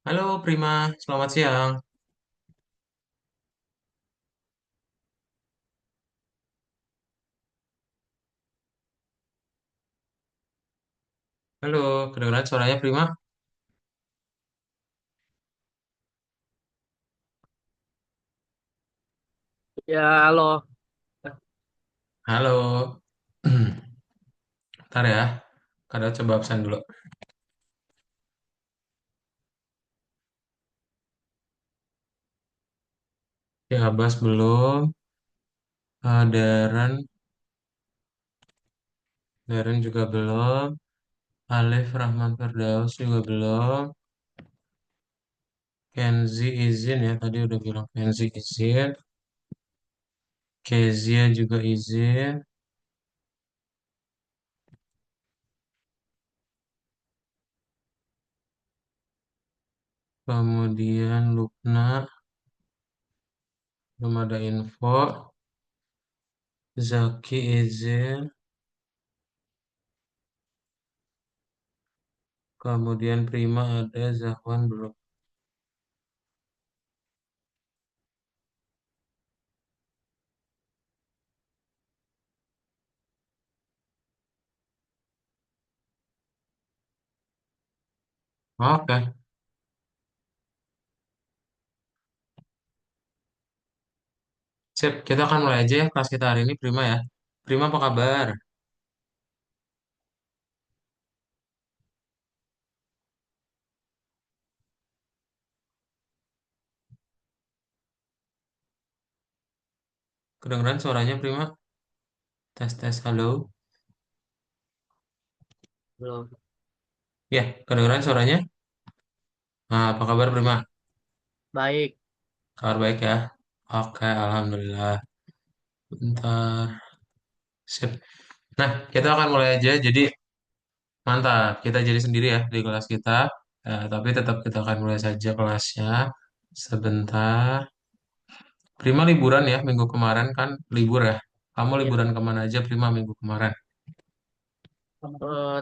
Halo Prima, selamat siang. Halo, kedengaran suaranya Prima? Ya, halo. Halo. Ntar ya, kadang coba absen dulu. Ya, Abbas belum. Daren juga belum. Alif Rahman Firdaus juga belum. Kenzi izin ya, tadi udah bilang Kenzi izin. Kezia juga izin. Kemudian Lukna, belum ada info. Zaki izin. Kemudian Prima ada, Zahwan belum. Oke, sip. Kita akan mulai aja ya kelas kita hari ini, Prima ya. Prima apa kabar? Kedengeran suaranya Prima? Tes tes halo. Belum. Ya, kedengeran suaranya? Nah, apa kabar Prima? Baik. Kabar baik ya? Oke, alhamdulillah. Bentar. Sip. Nah, kita akan mulai aja. Jadi mantap. Kita jadi sendiri ya di kelas kita. Tapi tetap kita akan mulai saja kelasnya. Sebentar. Prima liburan ya minggu kemarin kan libur ya. Kamu Ya, liburan kemana aja Prima minggu kemarin?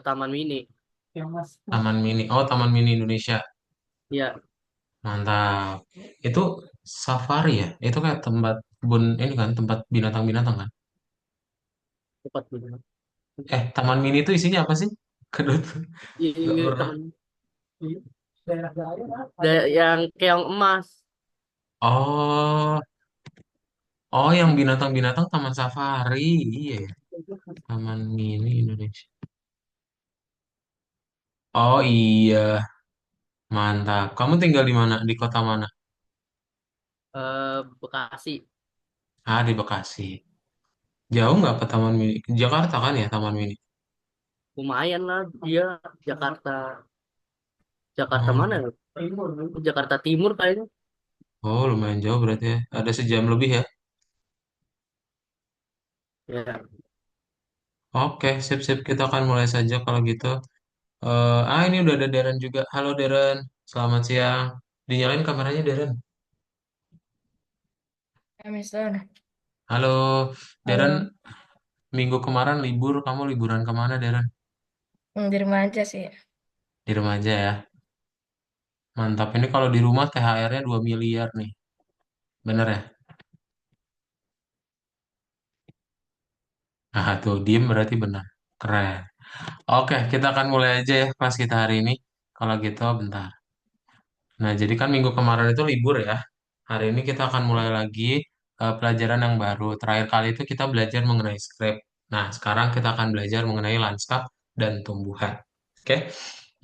Taman Mini. Taman Mini. Oh, Taman Mini Indonesia. Ya, Mantap. Itu safari ya? Itu kayak tempat kebun ini kan, tempat binatang-binatang kan? tepat benar. Taman Mini itu isinya apa sih? Kedua tuh. Gak Iya, pernah. temen. Yang keong emas. Oh, oh yang binatang-binatang Taman Safari. Iya ya. Taman Mini Indonesia. Oh iya, mantap. Kamu tinggal di mana? Di kota mana? Bekasi. Ah, di Bekasi. Jauh nggak ke Taman Mini? Jakarta kan ya Taman Mini? Lumayan lah dia Jakarta. Jakarta mana Hmm. ya? Jakarta Timur kayaknya. Oh, lumayan jauh berarti ya. Ada sejam lebih ya. Ya. Oke, sip-sip. Kita akan mulai saja kalau gitu. Ini udah ada Darren juga. Halo Darren, selamat siang. Dinyalain kameranya Darren. Ya, Mister. Halo, Darren. Halo. Minggu kemarin libur, kamu liburan kemana Darren? Di rumah aja sih. Di rumah aja ya. Mantap. Ini kalau di rumah THR-nya 2 miliar nih. Bener ya? Nah, tuh diem berarti benar. Keren. Oke, kita akan mulai aja ya kelas kita hari ini. Kalau gitu, bentar. Nah, jadi kan minggu kemarin itu libur ya. Hari ini kita akan mulai lagi pelajaran yang baru. Terakhir kali itu kita belajar mengenai script. Nah, sekarang kita akan belajar mengenai lanskap dan tumbuhan. Oke?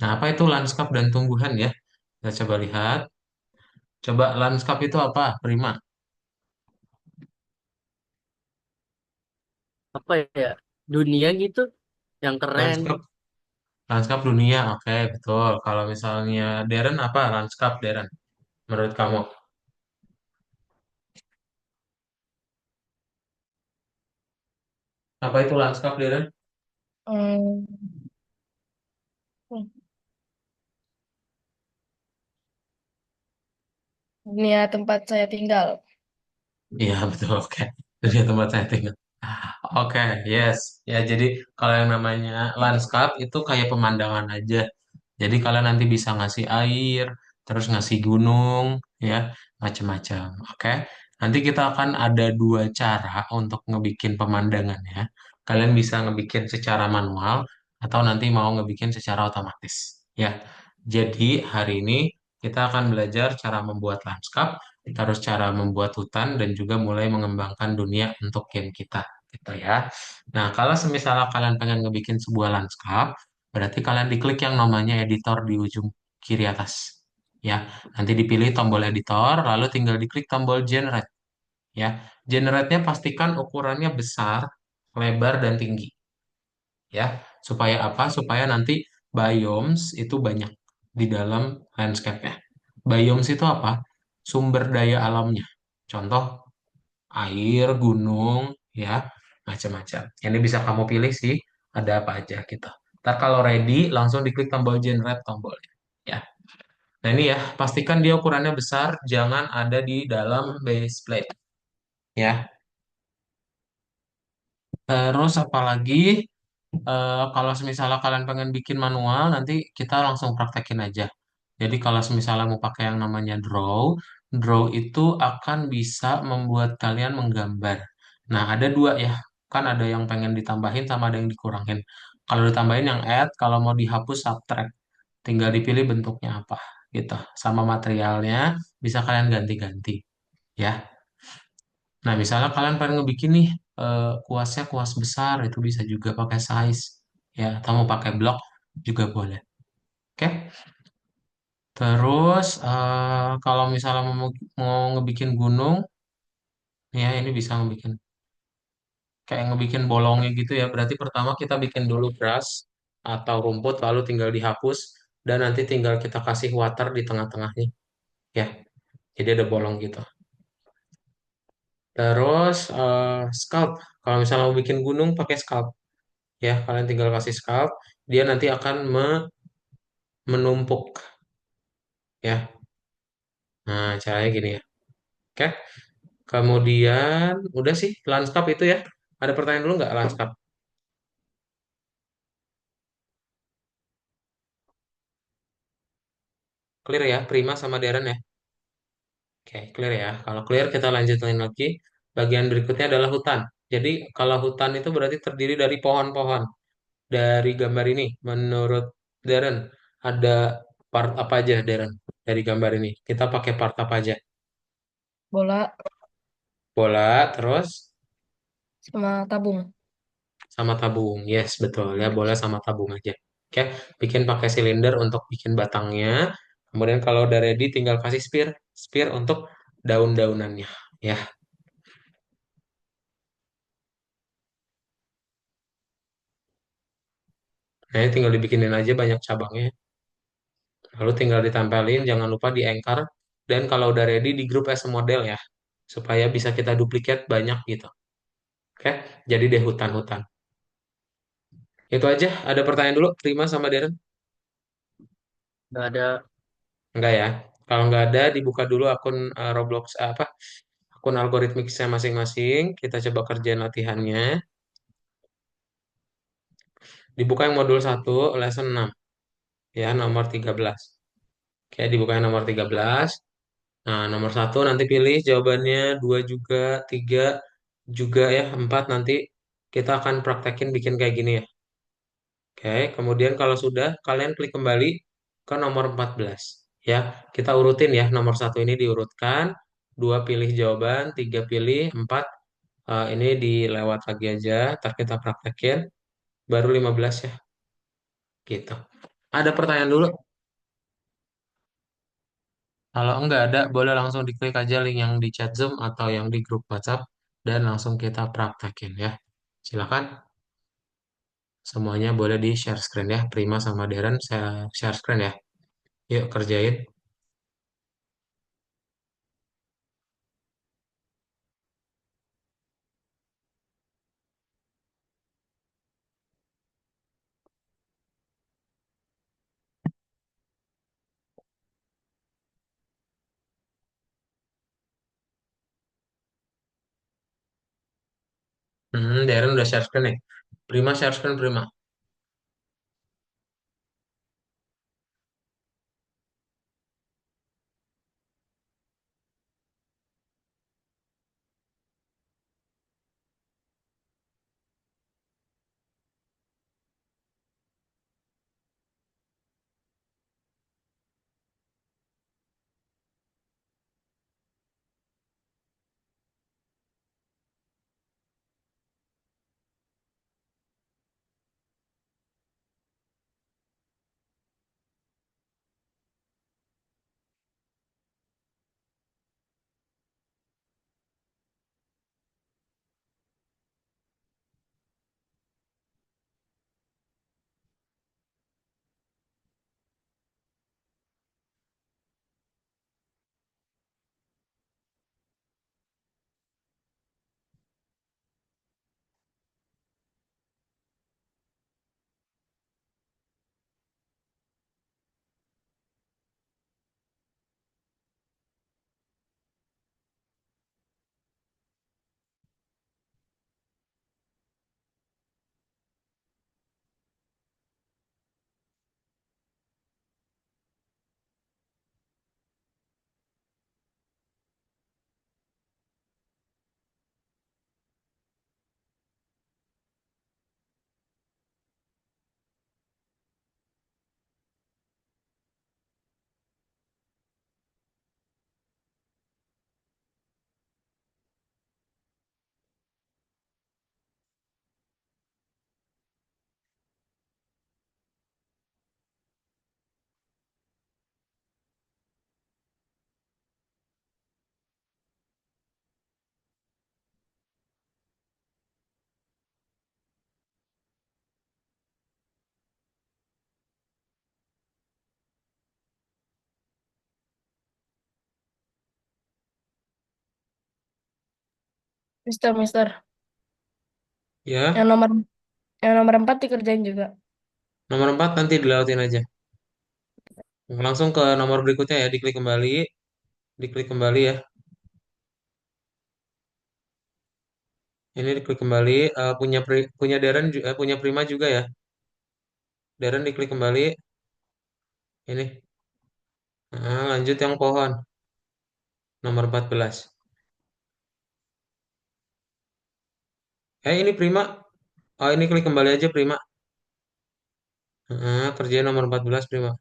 Nah, apa itu lanskap dan tumbuhan ya? Kita coba lihat. Coba lanskap itu apa? Prima. Apa ya? Dunia gitu yang keren. Lanskap, lanskap dunia. Oke, betul. Kalau misalnya Darren apa? Lanskap Darren. Menurut kamu? Apa itu lanskap Darren? Hmm, dunia tempat saya tinggal. Iya, betul. Oke. Dunia tempat saya tinggal. Oke, yes. Ya, jadi kalau yang namanya landscape itu kayak pemandangan aja. Jadi kalian nanti bisa ngasih air, terus ngasih gunung, ya, macam-macam. Oke. Nanti kita akan ada dua cara untuk ngebikin pemandangannya. Kalian bisa ngebikin secara manual atau nanti mau ngebikin secara otomatis. Ya. Jadi hari ini kita akan belajar cara membuat landscape, terus cara membuat hutan dan juga mulai mengembangkan dunia untuk game kita, gitu ya. Nah, kalau semisal kalian pengen ngebikin sebuah landscape, berarti kalian diklik yang namanya editor di ujung kiri atas. Ya, nanti dipilih tombol editor, lalu tinggal diklik tombol generate. Ya, generate-nya pastikan ukurannya besar, lebar, dan tinggi. Ya, supaya apa? Supaya nanti biomes itu banyak di dalam landscape-nya. Biomes itu apa? Sumber daya alamnya. Contoh, air, gunung, ya, macam-macam. Ini bisa kamu pilih sih, ada apa aja gitu. Ntar kalau ready, langsung diklik tombol generate tombolnya. Ya. Nah ini ya, pastikan dia ukurannya besar, jangan ada di dalam base plate. Ya. Terus apalagi, kalau misalnya kalian pengen bikin manual, nanti kita langsung praktekin aja. Jadi kalau misalnya mau pakai yang namanya draw, draw itu akan bisa membuat kalian menggambar. Nah, ada dua ya. Kan ada yang pengen ditambahin sama ada yang dikurangin. Kalau ditambahin yang add, kalau mau dihapus subtract. Tinggal dipilih bentuknya apa gitu. Sama materialnya bisa kalian ganti-ganti ya. Nah, misalnya kalian pengen ngebikin nih kuasnya kuas besar, itu bisa juga pakai size ya. Atau mau pakai blok juga boleh. Oke. Terus kalau misalnya mau ngebikin gunung, ya ini bisa ngebikin kayak ngebikin bolongnya gitu ya. Berarti pertama kita bikin dulu grass atau rumput, lalu tinggal dihapus dan nanti tinggal kita kasih water di tengah-tengahnya. Ya, jadi ada bolong gitu. Terus scalp. Kalau misalnya mau bikin gunung pakai scalp, ya kalian tinggal kasih scalp, dia nanti akan menumpuk. Ya, nah caranya gini ya. Oke. Kemudian udah sih landscape itu ya. Ada pertanyaan dulu nggak landscape? Clear ya, Prima sama Darren ya. Oke, clear ya. Kalau clear kita lanjutin lagi. Bagian berikutnya adalah hutan. Jadi kalau hutan itu berarti terdiri dari pohon-pohon. Dari gambar ini, menurut Darren, ada part apa aja, Darren, dari gambar ini? Kita pakai part apa aja? Bola Bola, terus sama tabung. sama tabung. Yes, betul ya, bola sama tabung aja. Oke, bikin pakai silinder untuk bikin batangnya. Kemudian kalau udah ready tinggal kasih spear, spear untuk daun-daunannya. Ya, nah ini tinggal dibikinin aja banyak cabangnya. Lalu tinggal ditempelin, jangan lupa di anchor. Dan kalau udah ready di grup as a model ya, supaya bisa kita duplikat banyak gitu. Oke, jadi deh hutan-hutan. Itu aja. Ada pertanyaan dulu, Prima sama Darren? Nggak ada. Enggak ya? Kalau nggak ada, dibuka dulu akun Roblox apa? Akun algoritmiknya masing-masing. Kita coba kerjain latihannya. Dibuka yang modul 1, lesson 6. Ya, nomor 13. Oke, dibuka yang nomor 13. Nah, nomor 1 nanti pilih jawabannya, 2 juga, 3 juga ya, 4 nanti kita akan praktekin bikin kayak gini ya. Oke, kemudian kalau sudah, kalian klik kembali ke nomor 14. Ya, kita urutin ya, nomor 1 ini diurutkan, 2 pilih jawaban, 3 pilih, 4 ini dilewat lagi aja, ntar kita praktekin, baru 15 ya, gitu. Ada pertanyaan dulu? Kalau enggak ada, boleh langsung diklik aja link yang di chat Zoom atau yang di grup WhatsApp, dan langsung kita praktekin ya. Silakan, semuanya boleh di share screen ya. Prima sama Darren, saya share screen ya. Yuk, kerjain. Darren udah share screen nih. Prima share screen, Prima. Mister. Yang Ya, nomor yang nomor 4 dikerjain juga. nomor 4 nanti dilautin aja. Langsung ke nomor berikutnya ya, diklik kembali ya. Ini diklik kembali, punya Darren, punya Prima juga ya. Darren diklik kembali, ini. Nah, lanjut yang pohon. Nomor 14. Ini Prima. Oh, ini klik kembali aja Prima. Kerjain nomor 14 Prima.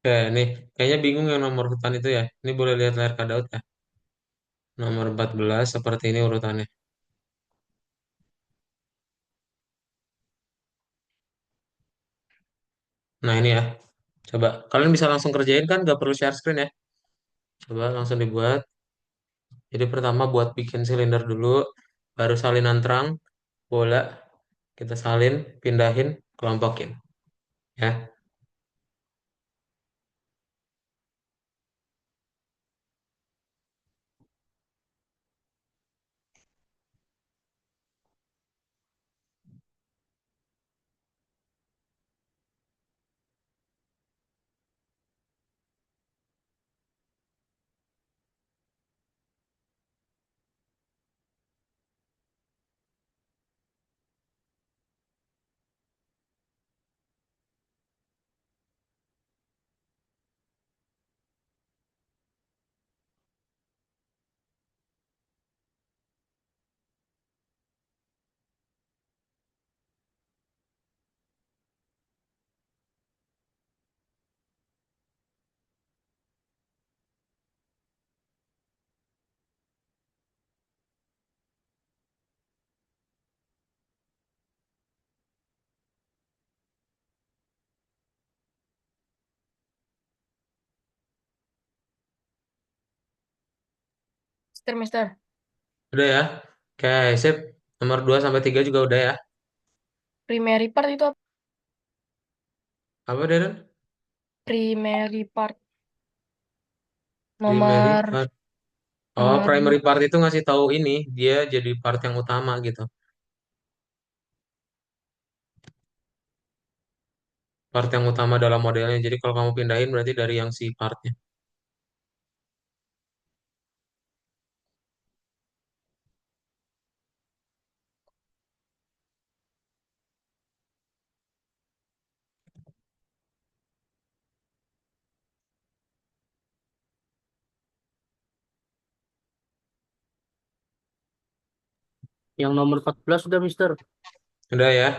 Oke, nih. Kayaknya bingung yang nomor hutan itu ya. Ini boleh lihat layar Kak ya. Nomor 14 seperti ini urutannya. Nah, ini ya. Coba. Kalian bisa langsung kerjain kan? Gak perlu share screen ya. Coba langsung dibuat. Jadi pertama buat bikin silinder dulu. Baru salinan terang. Bola. Kita salin. Pindahin. Kelompokin. Ya. Mister, Mister. Udah ya. Oke, sip. Nomor 2 sampai 3 juga udah ya. Primary part itu apa? Apa, Darren? Primary part. Primary Nomor part. Oh, nomor primary dua. part itu ngasih tahu ini, dia jadi part yang utama gitu. Part yang utama dalam modelnya. Jadi kalau kamu pindahin berarti dari yang si partnya. Yang nomor 14 sudah, Mister. Udah ya.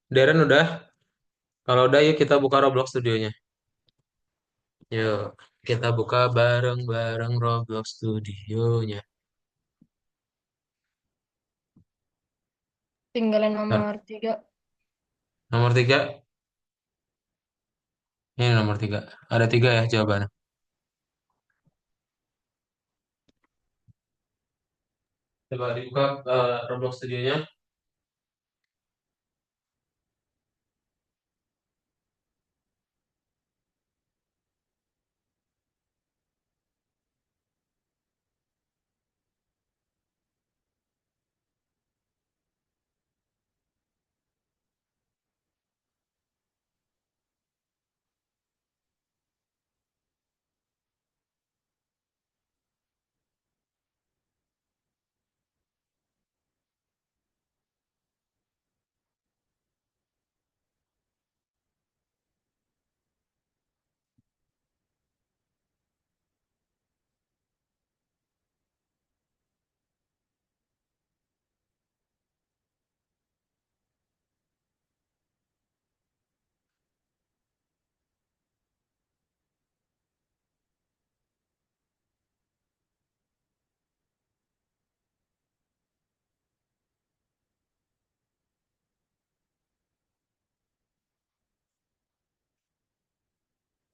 Darren udah. Kalau udah yuk kita buka Roblox studionya. Yuk, kita buka bareng-bareng Roblox studionya. Tinggalin Ntar. nomor 3. Nomor 3. Ini nomor 3. Ada 3 ya jawabannya. Coba dibuka Roblox studionya.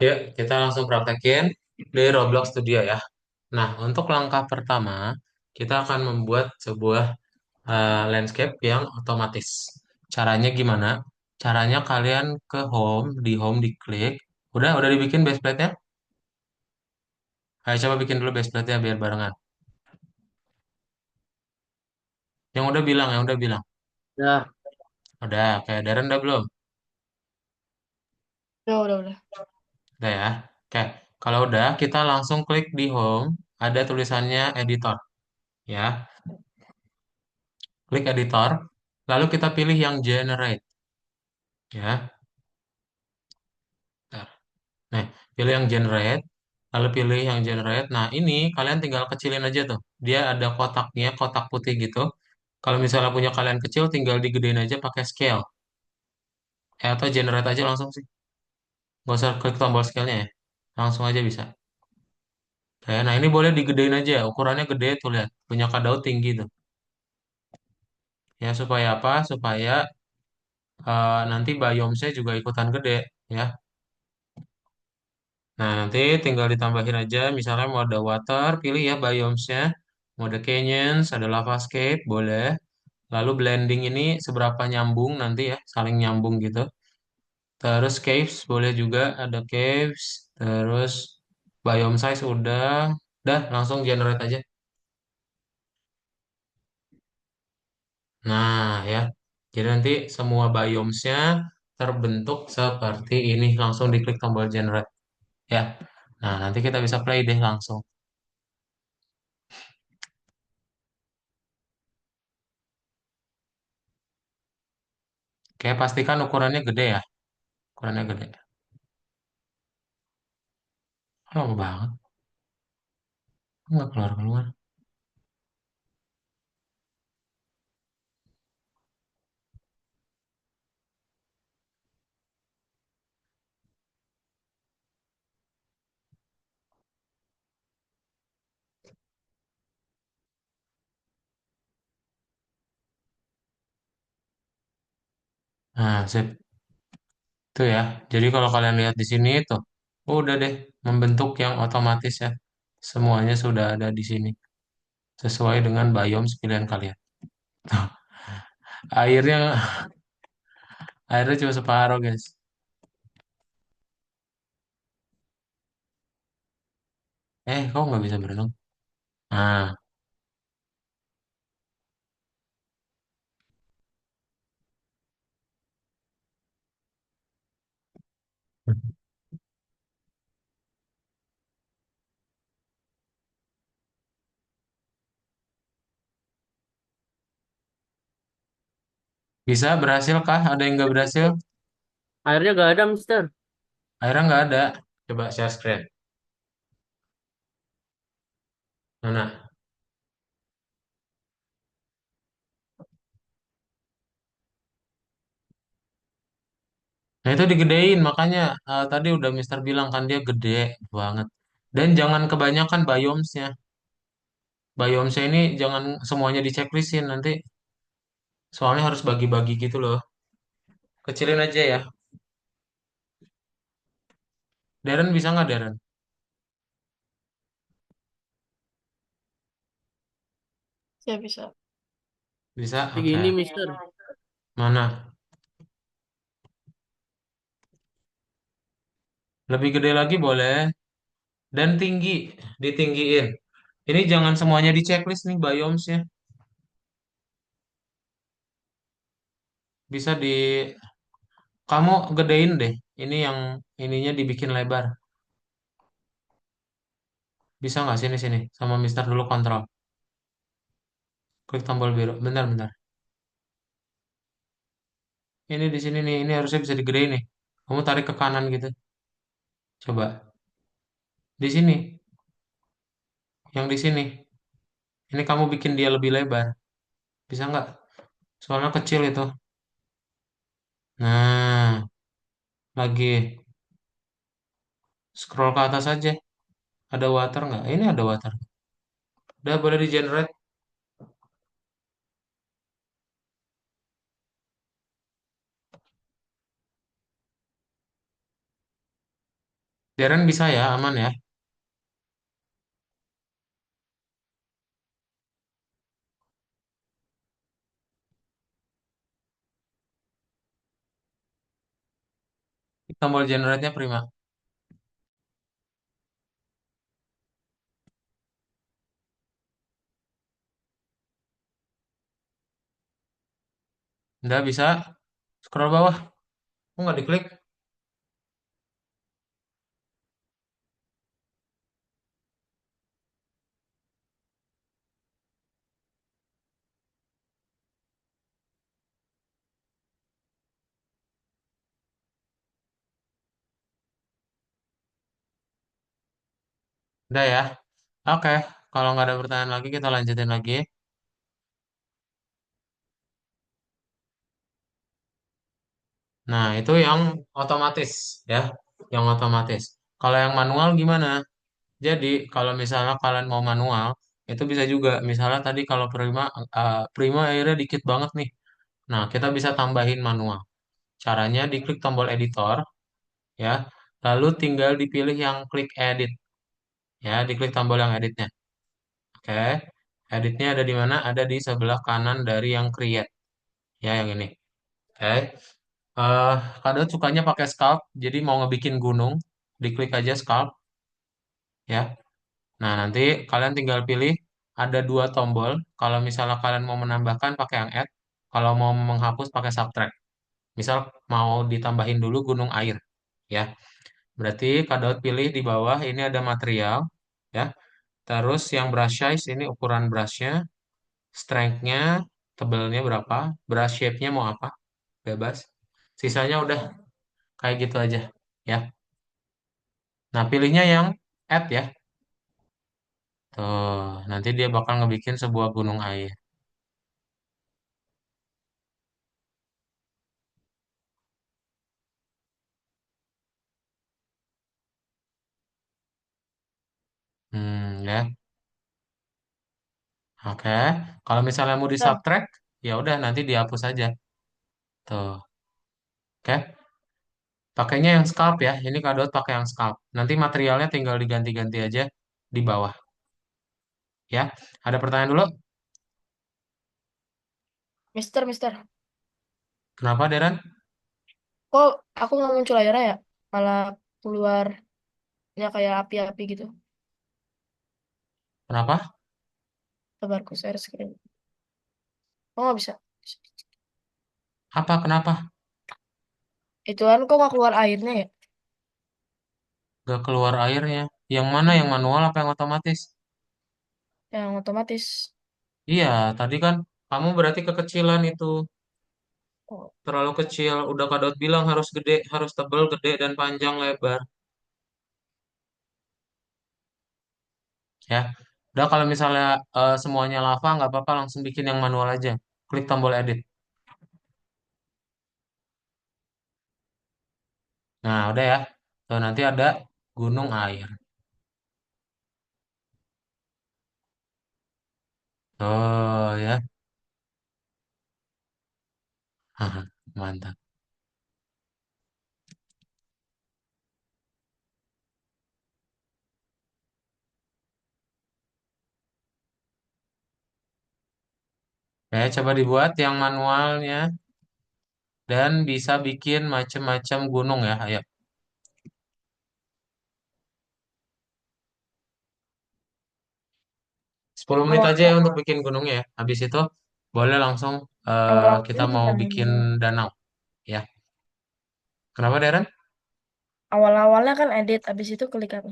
Yuk, kita langsung praktekin di Roblox Studio ya. Nah, untuk langkah pertama, kita akan membuat sebuah landscape yang otomatis. Caranya gimana? Caranya kalian ke home, di home diklik. Udah dibikin base plate-nya? Ayo coba bikin dulu base plate-nya biar barengan. Yang udah bilang. Nah, Udah, kayak Darren udah belum? Udah. Udah ya. Oke, kalau udah kita langsung klik di home, ada tulisannya editor ya. Klik editor, lalu kita pilih yang generate ya. Bentar. Nah, pilih yang generate, lalu pilih yang generate. Nah, ini kalian tinggal kecilin aja tuh. Dia ada kotaknya, kotak putih gitu. Kalau misalnya punya kalian kecil, tinggal digedein aja pakai scale. Atau generate aja langsung sih. Nggak usah klik tombol scale-nya ya. Langsung aja bisa. Oke, nah ini boleh digedein aja. Ukurannya gede tuh lihat. Punya kadau tinggi tuh. Ya, supaya apa? Supaya nanti biomesnya juga ikutan gede ya. Nah, nanti tinggal ditambahin aja, misalnya mau ada water, pilih ya biomesnya. Mau ada canyons, ada lavascape, boleh. Lalu blending ini seberapa nyambung nanti ya, saling nyambung gitu. Terus caves, boleh juga ada caves. Terus biome size udah langsung generate aja. Nah ya, jadi nanti semua biomesnya terbentuk seperti ini. Langsung diklik tombol generate ya. Nah, nanti kita bisa play deh langsung. Oke, pastikan ukurannya gede ya. Ukurannya gede. Lama banget. Nggak keluar-keluar. Nah, sip. Itu ya. Jadi kalau kalian lihat di sini itu, udah deh membentuk yang otomatis ya. Semuanya sudah ada di sini. Sesuai dengan biome pilihan kalian. Airnya, airnya cuma separuh, guys. Kok nggak bisa berenang? Nah, bisa berhasil kah? Ada yang nggak berhasil? airnya gak ada, Mister. Airnya nggak ada. Coba share screen. Mana? Nah itu digedein, makanya tadi udah Mister bilang kan dia gede banget. Dan jangan kebanyakan biomesnya. Biomesnya ini jangan semuanya di checklistin nanti. Soalnya harus bagi-bagi gitu loh. Kecilin aja ya. Darren bisa nggak Darren? Siap bisa. Bisa, oke. Segini, Mister. Mana? Lebih gede lagi boleh. Dan tinggi, ditinggiin. Ini jangan semuanya di checklist nih biomesnya. Bisa di, kamu gedein deh. Ini yang ininya dibikin lebar. Bisa nggak sini sini? Sama Mister dulu kontrol. Klik tombol biru. Bentar, bentar. Ini di sini nih, ini harusnya bisa digedein nih. Kamu tarik ke kanan gitu. Coba. Di sini, yang di sini. Ini kamu bikin dia lebih lebar. Bisa nggak? Soalnya kecil itu. Nah, lagi scroll ke atas aja. Ada water nggak? Ini ada water. Udah boleh di generate. Darren bisa ya, aman ya. Tombol generate-nya prima. Udah bisa. Scroll bawah. Kok nggak diklik? Udah ya. Oke. Kalau nggak ada pertanyaan lagi, kita lanjutin lagi. Nah, itu yang otomatis ya. Yang otomatis. Kalau yang manual gimana? Jadi, kalau misalnya kalian mau manual, itu bisa juga. Misalnya tadi kalau Prima airnya dikit banget nih. Nah, kita bisa tambahin manual. Caranya diklik tombol editor, ya. Lalu tinggal dipilih yang klik edit, ya. Diklik tombol yang editnya. Oke. Editnya ada di mana? Ada di sebelah kanan dari yang create, ya, yang ini. Oke. Eh, Kadang sukanya pakai sculpt, jadi mau ngebikin gunung, diklik aja sculpt, ya. Nah, nanti kalian tinggal pilih ada dua tombol. Kalau misalnya kalian mau menambahkan pakai yang add, kalau mau menghapus pakai subtract. Misal mau ditambahin dulu gunung air, ya. Berarti Kak pilih di bawah ini ada material, ya. Terus yang brush size ini ukuran brushnya, strength-nya, tebelnya berapa, brush shape-nya mau apa, bebas. Sisanya udah kayak gitu aja, ya. Nah, pilihnya yang add ya. Tuh, nanti dia bakal ngebikin sebuah gunung air. Ya. Oke. Kalau misalnya mau di Nah, subtract, ya udah nanti dihapus aja. Tuh. Oke. Pakainya yang scalp ya. Ini Kak pakai yang scalp. Nanti materialnya tinggal diganti-ganti aja di bawah. Ya. Ada pertanyaan dulu? Mister. Kenapa, Deran? Kok aku nggak muncul airnya ya? Malah keluarnya kayak api-api gitu. Kenapa? Sabarku, share screen. Oh, nggak bisa. Apa? Kenapa? Itu kan kok nggak keluar airnya ya? Gak keluar airnya. Yang mana? Yang Iya, manual apa yang otomatis? yang otomatis. Iya, tadi kan kamu berarti kekecilan itu. Oh, Terlalu kecil. Udah Kak bilang harus gede, harus tebel, gede, dan panjang lebar. Ya. Udah kalau misalnya semuanya lava nggak apa-apa langsung bikin yang manual aja. Klik tombol edit. Nah, udah ya. Tuh, nanti ada gunung air. Oh ya. Haha, mantap. Ya, coba dibuat yang manualnya dan bisa bikin macem-macem gunung ya. Ayo. 10 menit aja ya awal untuk bikin gunungnya ya. Habis itu boleh langsung kita awal-awalnya mau gimana bikin nih? danau ya. Kenapa Darren? Awal-awalnya kan edit, abis itu klik apa?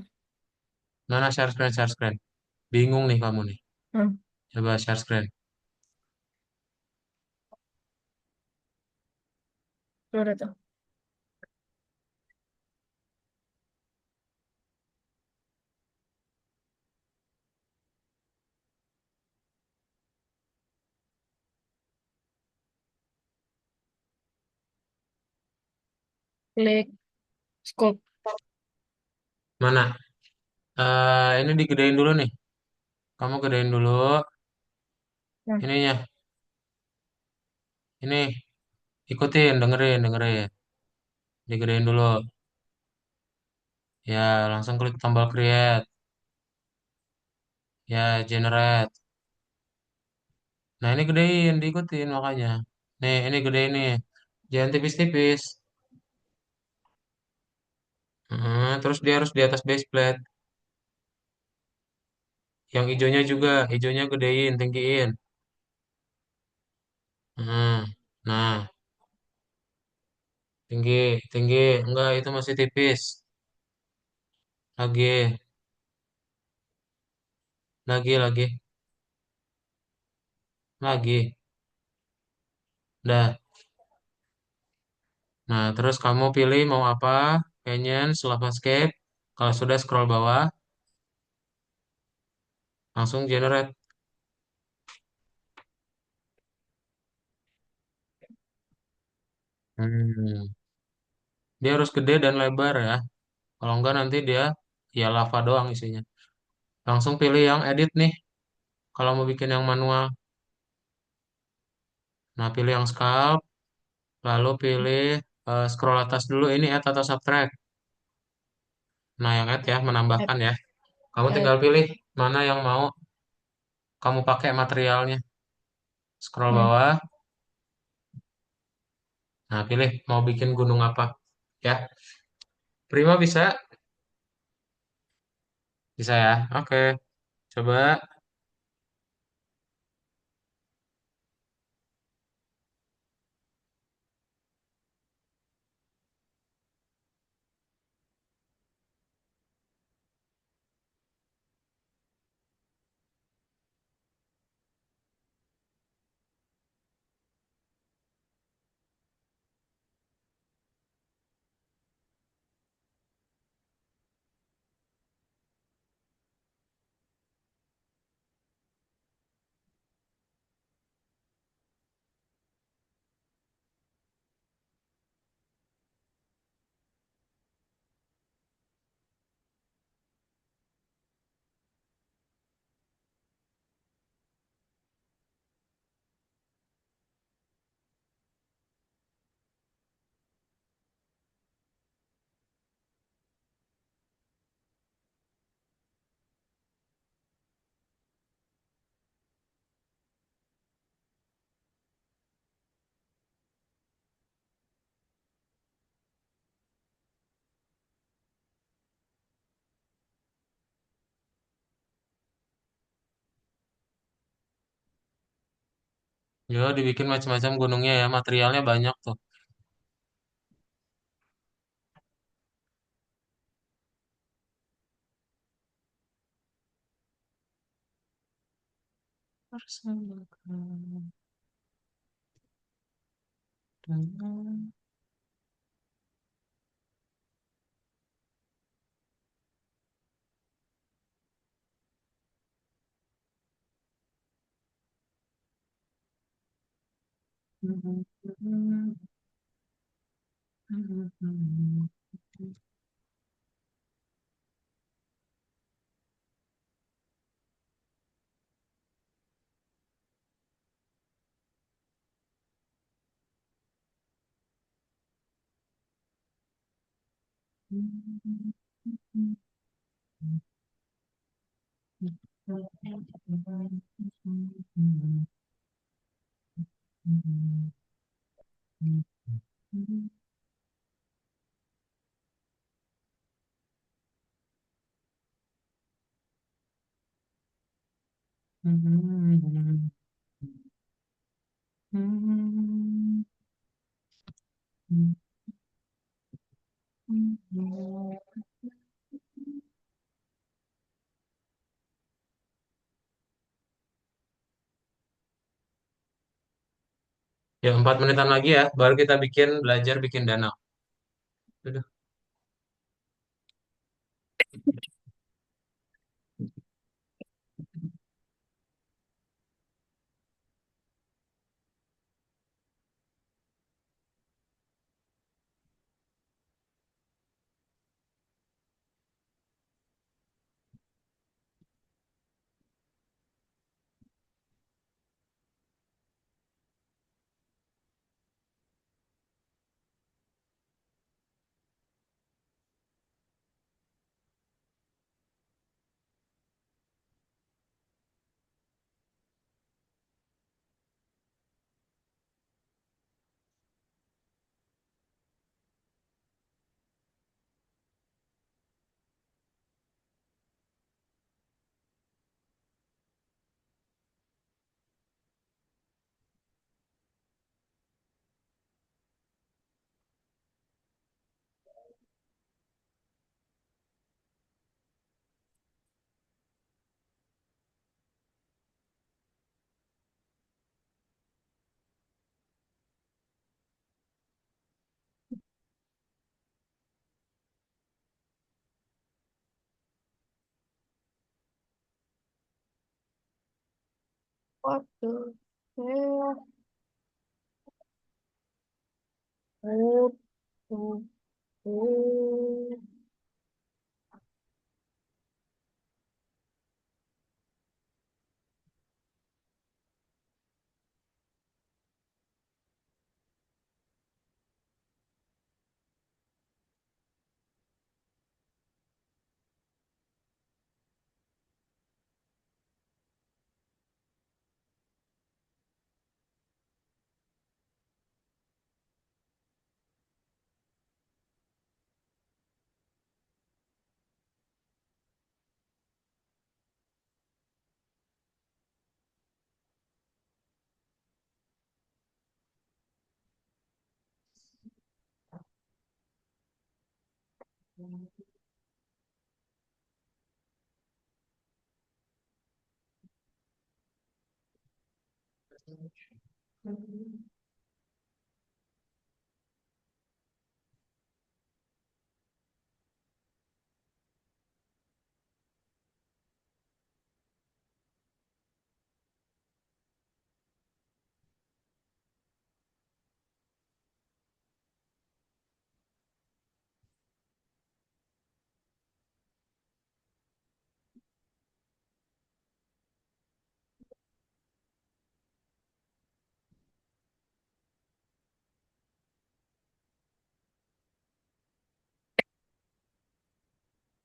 Mana share screen, share screen. Bingung nih kamu nih. Hmm, Coba share screen. udah tuh. Klik scope. Mana? Ini digedein dulu nih. Kamu gedein dulu Nah, ininya. Ini ikutin, dengerin, dengerin. Digedein dulu. Ya, langsung klik tombol create. Ya, generate. Nah, ini gedein, diikutin makanya. Nih, ini gedein nih. Jangan tipis-tipis. Terus dia harus di atas base plate. Yang hijaunya juga, hijaunya gedein, tinggiin. Hmm, Nah, tinggi, tinggi. Enggak, itu masih tipis. Lagi, lagi. Lagi. Dah. Nah, terus kamu pilih mau apa? Canyon, Landscape. Kalau sudah scroll bawah, langsung generate. Hmm. Dia harus gede dan lebar ya. Kalau enggak nanti dia ya lava doang isinya. Langsung pilih yang edit nih. Kalau mau bikin yang manual. Nah, pilih yang sculpt. Lalu pilih scroll atas dulu. Ini add atau subtract. Nah, yang add ya, Add, menambahkan ya. Kamu add. tinggal pilih mana yang mau kamu pakai materialnya. Scroll Hmm. bawah. Nah, pilih mau bikin gunung apa. Ya, Prima bisa? Bisa ya? Oke, coba. Ya, dibikin macam-macam gunungnya ya. Materialnya banyak tuh. Bersamakan dengan Ya, 4 menitan lagi ya, baru kita belajar bikin danau. Udah. Waduh. Eh, oh, oh, oh.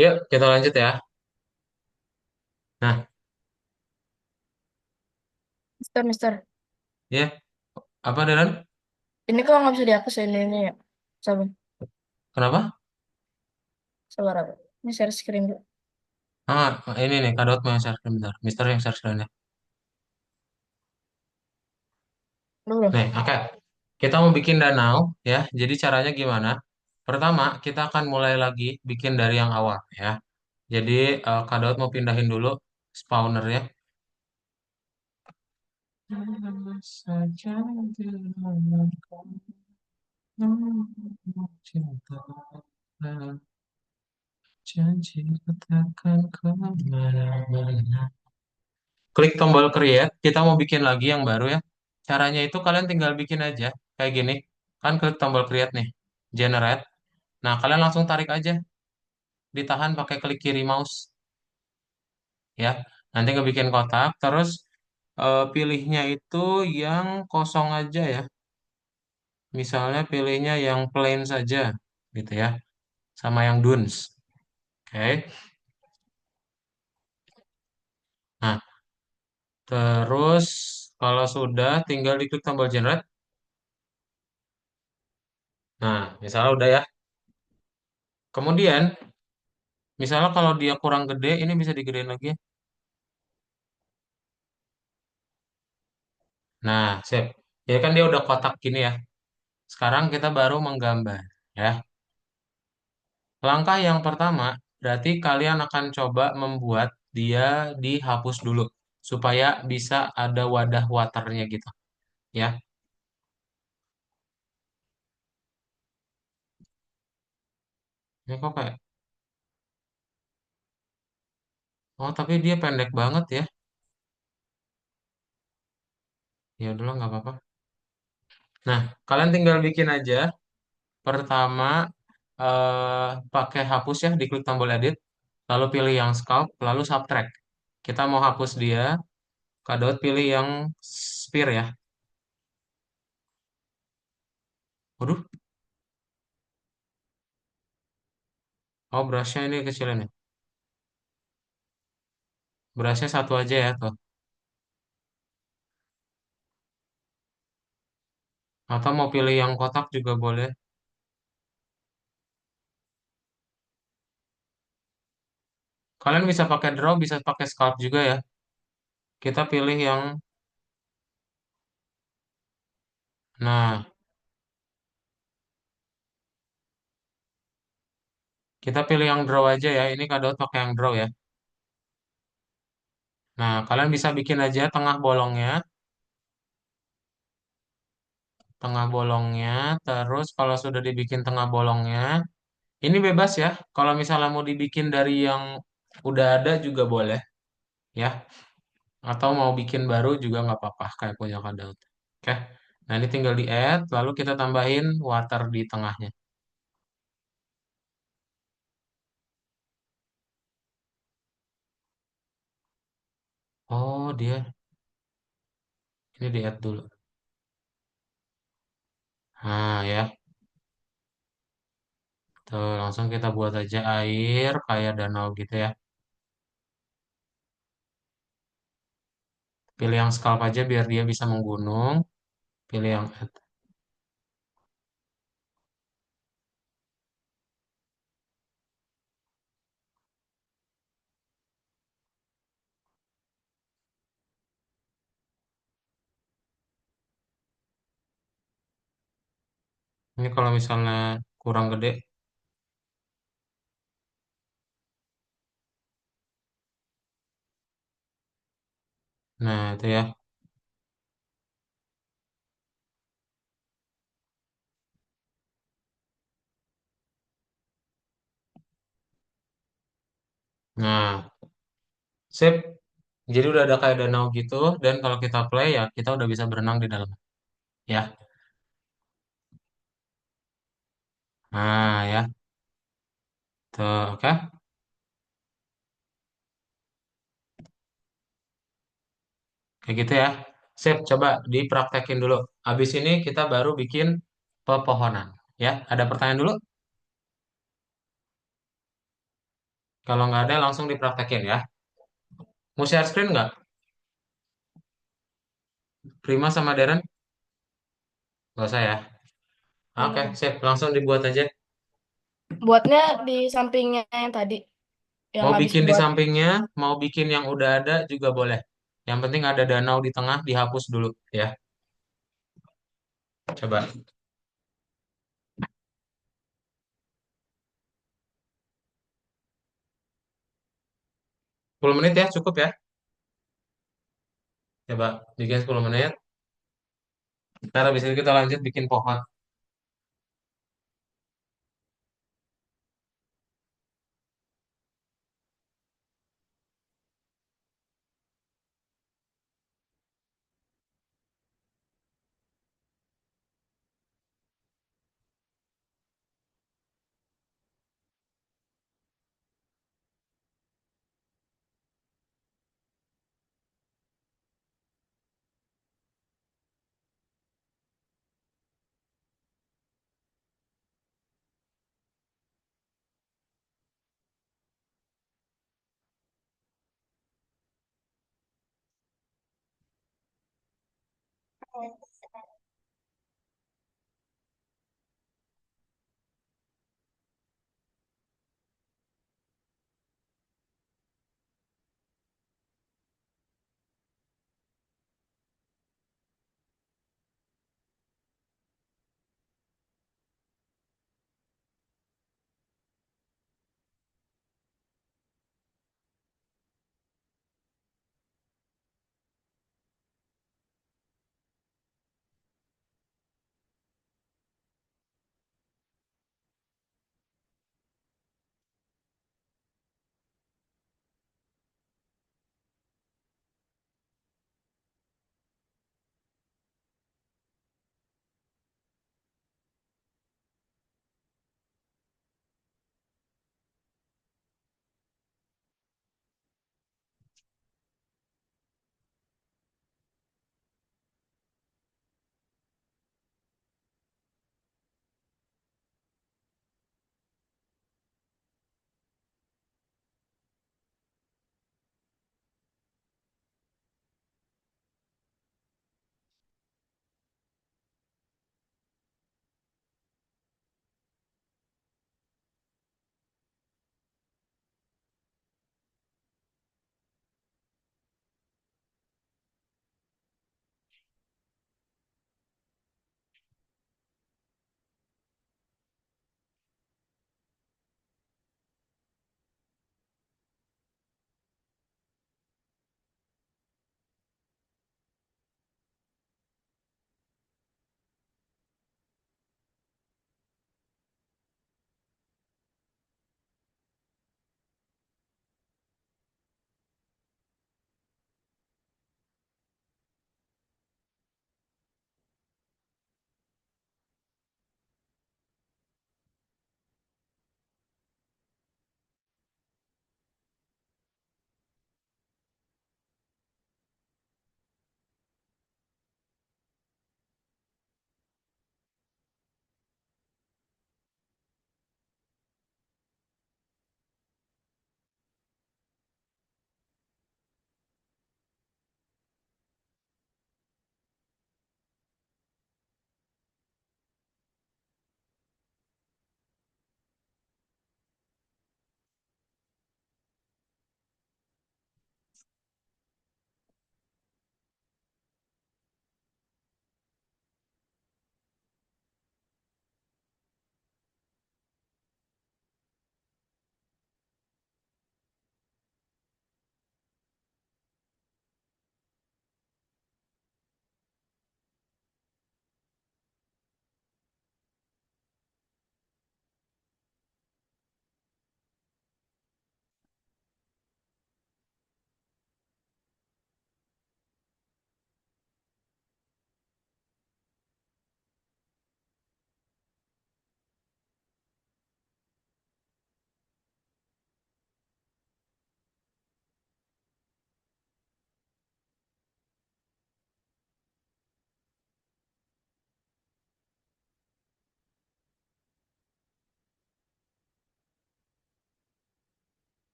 Yuk, kita lanjut ya. Nah, Mister, Mister. ya, apa Deran? Ini kok nggak bisa dihapus ya ini ya? Sabar, Kenapa? sabar apa? Ini share screen dulu. Ah, ini nih, Kak Daud mau yang share screen bentar. Mister yang share screen ya. Belum. Nih, oke. Kita mau bikin danau ya. Jadi caranya gimana? Pertama, kita akan mulai lagi bikin dari yang awal ya. Jadi Kak Daud mau pindahin dulu spawner ya. Saja cinta, janji katakan kemana-mana. Klik tombol create, kita mau bikin lagi yang baru ya. Caranya itu kalian tinggal bikin aja kayak gini. Kan klik tombol create nih, generate. Nah, kalian langsung tarik aja, ditahan pakai klik kiri mouse ya. Nanti ngebikin kotak, terus pilihnya itu yang kosong aja ya. Misalnya pilihnya yang plain saja gitu ya, sama yang duns. Oke. Nah, terus kalau sudah tinggal diklik tombol generate. Nah, misalnya udah ya. Kemudian, misalnya kalau dia kurang gede, ini bisa digedein lagi ya. Nah, sip. Ya kan dia udah kotak gini ya. Sekarang kita baru menggambar ya. Langkah yang pertama, berarti kalian akan coba membuat dia dihapus dulu supaya bisa ada wadah waternya gitu ya. Ini kok kayak, oh tapi dia pendek banget ya. Ya udahlah nggak apa-apa. Nah, kalian tinggal bikin aja. Pertama, pakai hapus ya, diklik tombol edit, lalu pilih yang sculpt, lalu subtract. Kita mau hapus dia, kadot pilih yang sphere ya. Waduh, oh brushnya ini kecilin ya. Brushnya satu aja ya tuh. Atau mau pilih yang kotak juga boleh. Kalian bisa pakai draw, bisa pakai sculpt juga ya. Kita pilih yang, nah, kita pilih yang draw aja ya. Ini kadot pakai yang draw ya. Nah, kalian bisa bikin aja tengah bolongnya. Terus kalau sudah dibikin tengah bolongnya, ini bebas ya. Kalau misalnya mau dibikin dari yang udah ada juga boleh ya. Atau mau bikin baru juga nggak apa-apa kayak punya kadal. Oke. Nah ini tinggal di add, lalu kita tambahin water di tengahnya. Oh dia, ini di add dulu. Nah ya, tuh langsung kita buat aja air kayak danau gitu ya. Pilih yang scalp aja biar dia bisa menggunung. Pilih yang add. Ini kalau misalnya kurang gede, nah itu ya. Nah, sip. Jadi udah ada kayak danau gitu, dan kalau kita play ya kita udah bisa berenang di dalam. Ya, nah ya, tuh oke. Kayak gitu ya. Sip, coba dipraktekin dulu. Habis ini kita baru bikin pepohonan. Ya, ada pertanyaan dulu? Kalau nggak ada langsung dipraktekin ya. Mau share screen nggak? Prima sama Darren? Nggak usah ya. Oke, Hmm. sip. Langsung dibuat aja. Buatnya di sampingnya yang tadi, yang Mau habis bikin di buat. sampingnya, mau bikin yang udah ada juga boleh. Yang penting ada danau di tengah, dihapus dulu ya. Coba. 10 menit ya, cukup ya. Coba bikin 10 menit. Ntar habis itu kita lanjut bikin pohon.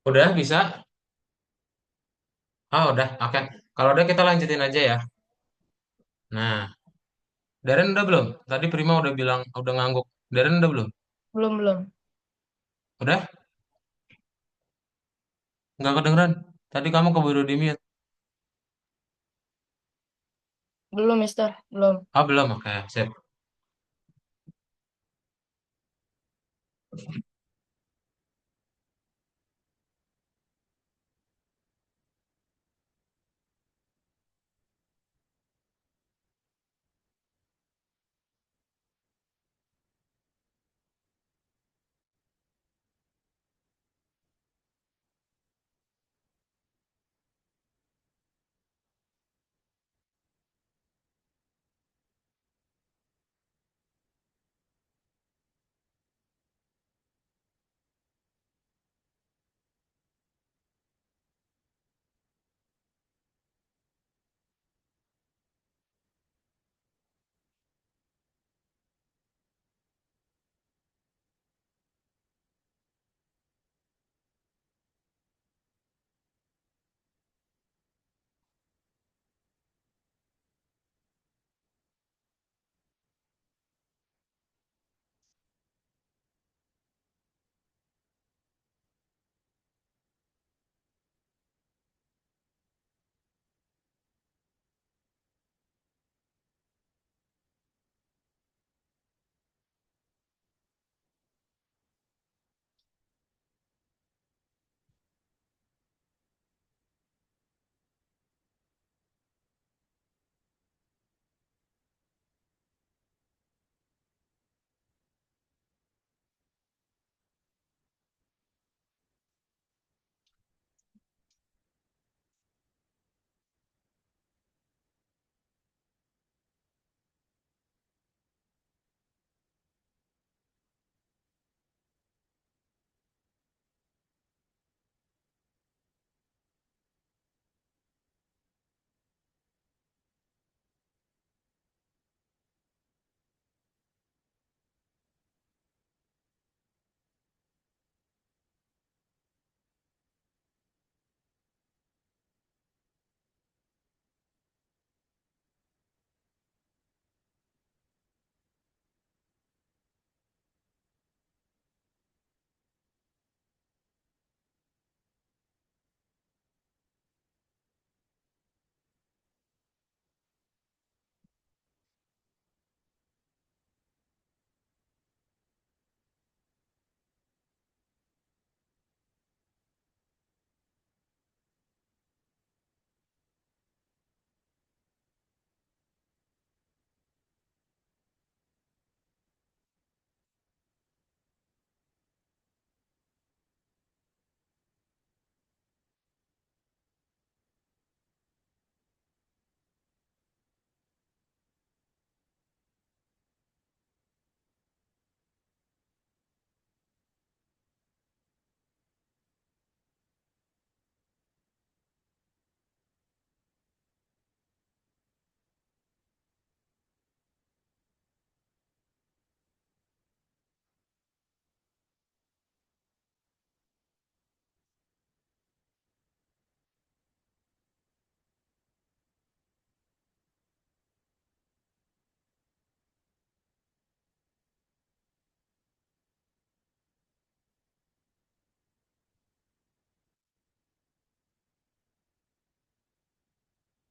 Udah bisa? Ah, udah. Oke. Kalau udah kita lanjutin aja ya. Nah, Darren udah belum? Tadi Prima udah bilang udah ngangguk. Darren udah belum? Belum, belum. Udah? Nggak kedengeran. Tadi kamu keburu di mute. Belum, Mister. Belum. Ah, belum. Oke, sip.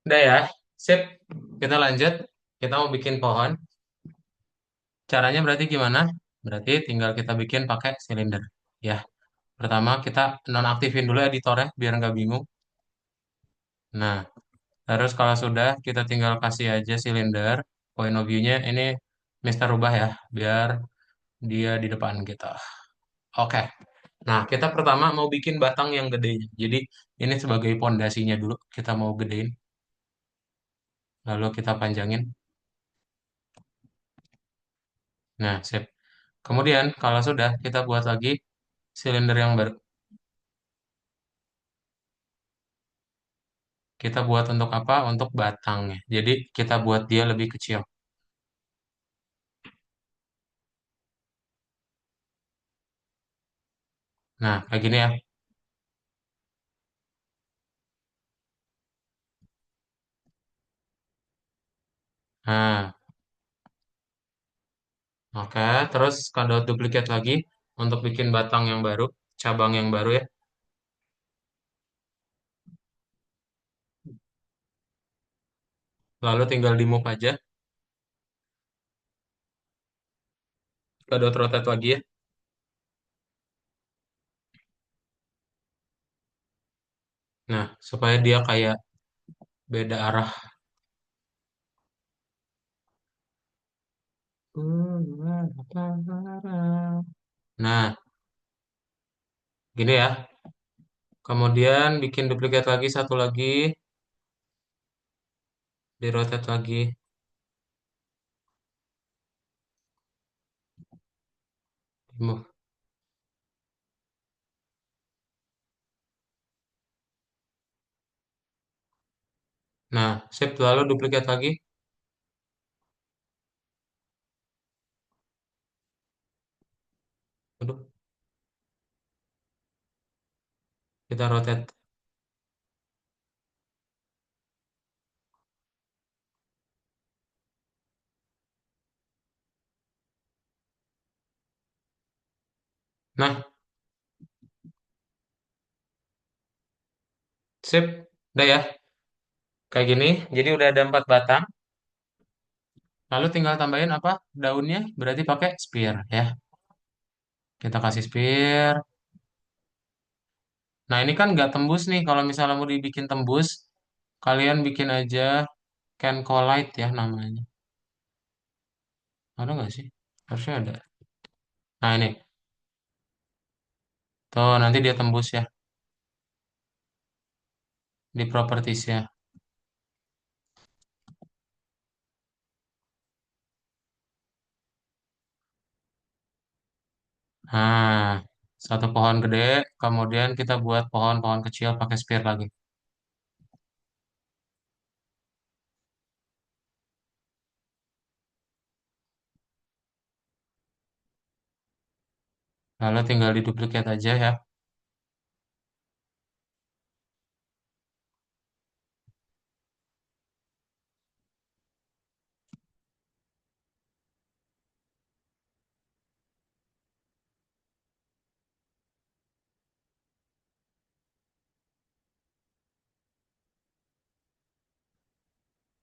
Udah ya. Sip. Kita lanjut. Kita mau bikin pohon. Caranya berarti gimana? Berarti tinggal kita bikin pakai silinder. Ya. Pertama kita nonaktifin dulu editornya biar nggak bingung. Nah, terus kalau sudah kita tinggal kasih aja silinder. Point of view-nya ini Mister rubah ya, biar dia di depan kita. Oke. Nah, kita pertama mau bikin batang yang gede. Jadi ini sebagai pondasinya dulu. Kita mau gedein, lalu kita panjangin. Nah, sip. Kemudian kalau sudah kita buat lagi silinder yang baru. Kita buat untuk apa? Untuk batangnya. Jadi kita buat dia lebih kecil. Nah, kayak gini ya. Nah, oke. Terus Kak duplikat lagi untuk bikin batang yang baru, cabang yang baru ya. Lalu tinggal di move aja. Kak rotate lagi ya. Nah, supaya dia kayak beda arah. Nah, gini ya. Kemudian bikin duplikat lagi satu lagi, di rotate lagi, di move. Nah, sip lalu duplikat lagi. Aduh, kita rotate. Nah, sip. Udah ya. Kayak gini. Jadi udah ada 4 batang. Lalu tinggal tambahin apa? Daunnya. Berarti pakai spear ya. Kita kasih spear. Nah, ini kan nggak tembus nih. Kalau misalnya mau dibikin tembus, kalian bikin aja Cancolite ya namanya. Ada nggak sih? Harusnya ada. Nah, ini. Tuh, nanti dia tembus ya di propertiesnya. Nah, satu pohon gede, kemudian kita buat pohon-pohon kecil pakai spear lagi. Lalu tinggal diduplikat aja ya.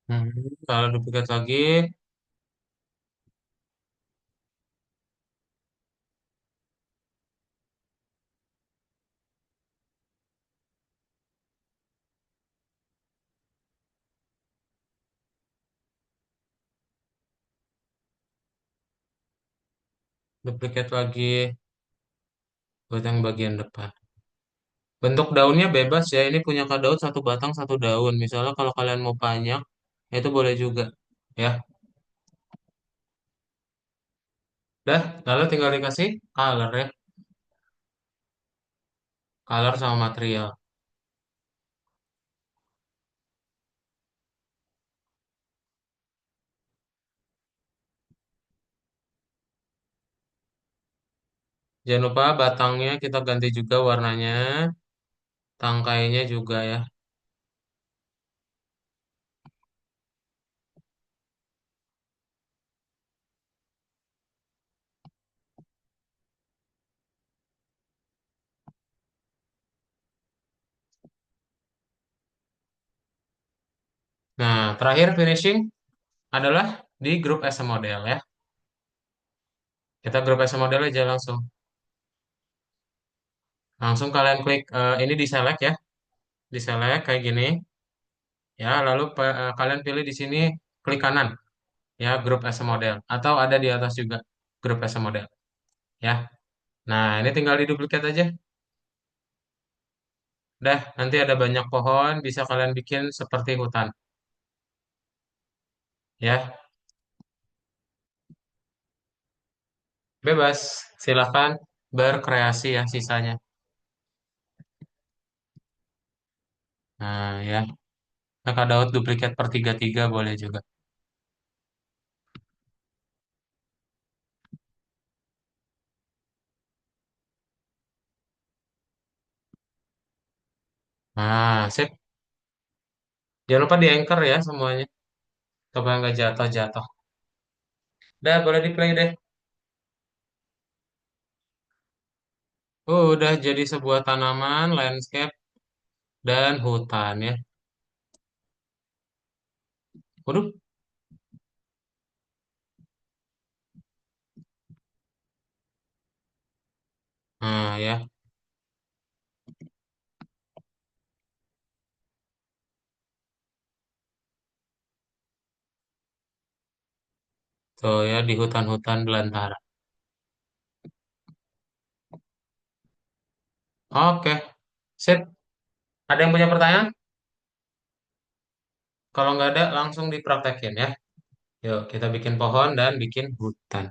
Hmm, Lalu duplikat lagi, duplikat lagi buat yang bagian depan. Bentuk daunnya bebas ya. Ini punya Kak Daud satu batang satu daun. Misalnya kalau kalian mau banyak, itu boleh juga. Ya, dah. Lalu tinggal dikasih color ya, color sama material. Jangan lupa batangnya kita ganti juga warnanya, tangkainya juga ya. Nah, terakhir finishing adalah di grup as a model ya. Kita grup as a model aja langsung. Langsung kalian klik ini di select ya, di select kayak gini ya. Lalu kalian pilih di sini klik kanan ya grup as a model atau ada di atas juga grup as a model ya. Nah, ini tinggal diduplikat aja. Dah, nanti ada banyak pohon bisa kalian bikin seperti hutan ya. Bebas, silahkan berkreasi ya sisanya. Nah, ya. Nah, Kak Daud duplikat per tiga boleh juga. Nah, sip. Jangan lupa di anchor ya semuanya. supaya nggak jatuh-jatuh. Udah, boleh di play deh. Udah jadi sebuah tanaman, landscape, dan hutan ya. Waduh, nah ya, tuh ya di hutan-hutan belantara. Oke, sip. Ada yang punya pertanyaan? Kalau nggak ada, langsung dipraktekin ya. Yuk, kita bikin pohon dan bikin hutan.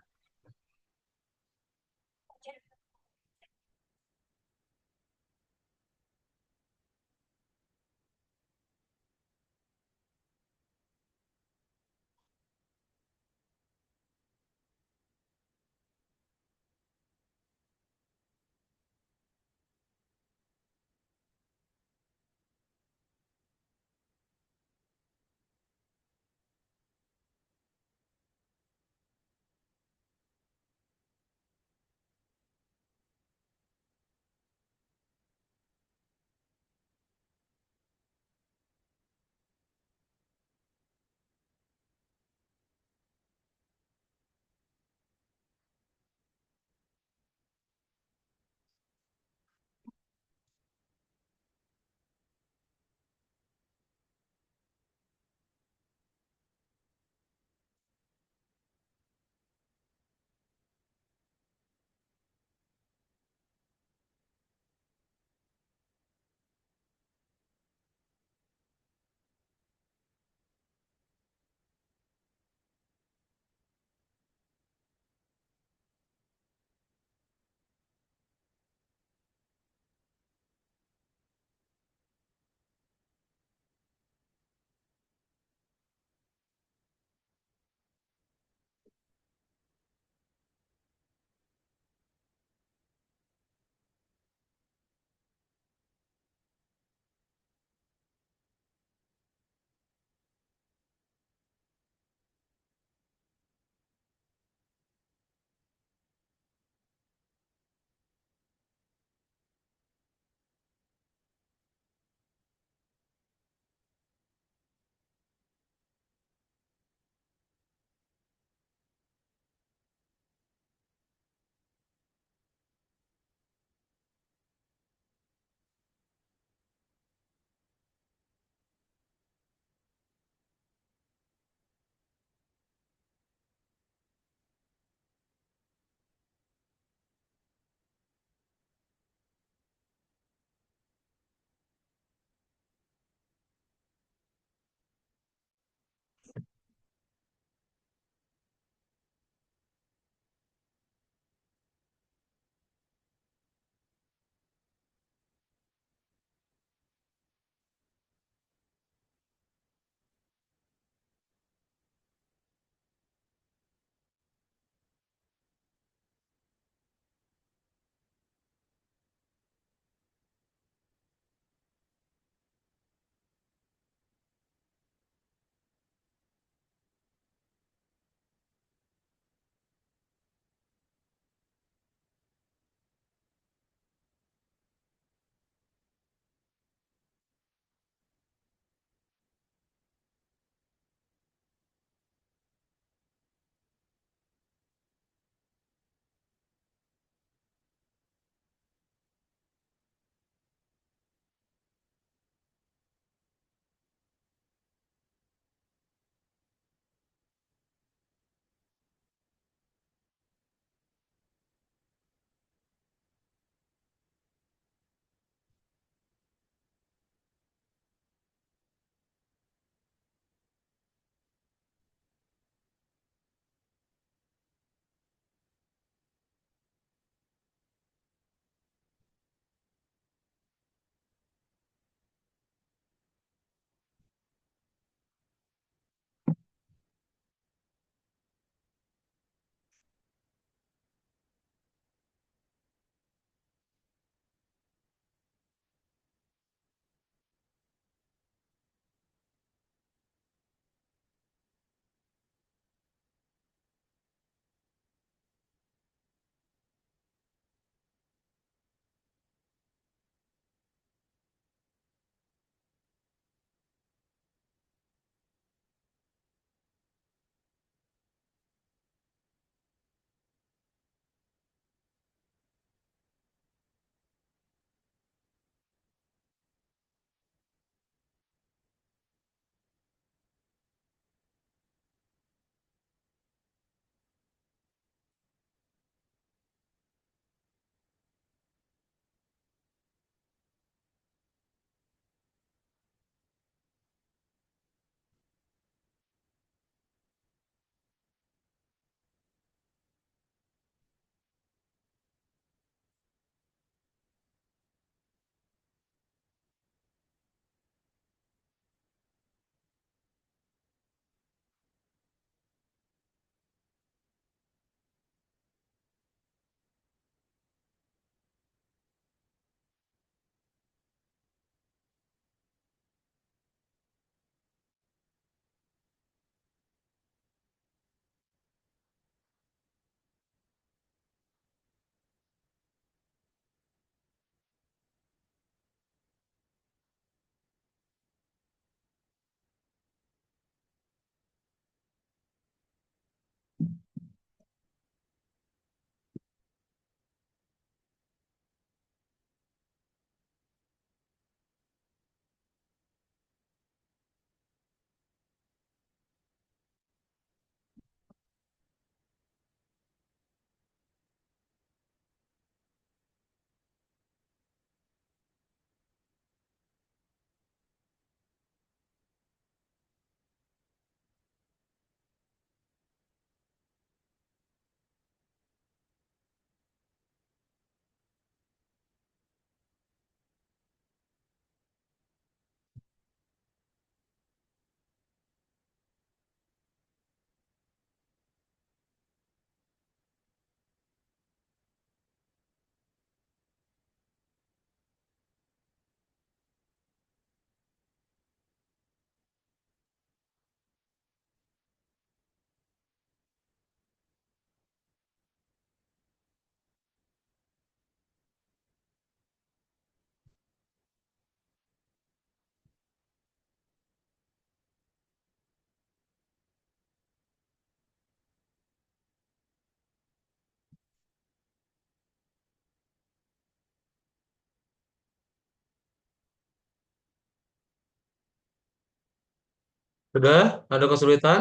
Sudah? Ada kesulitan?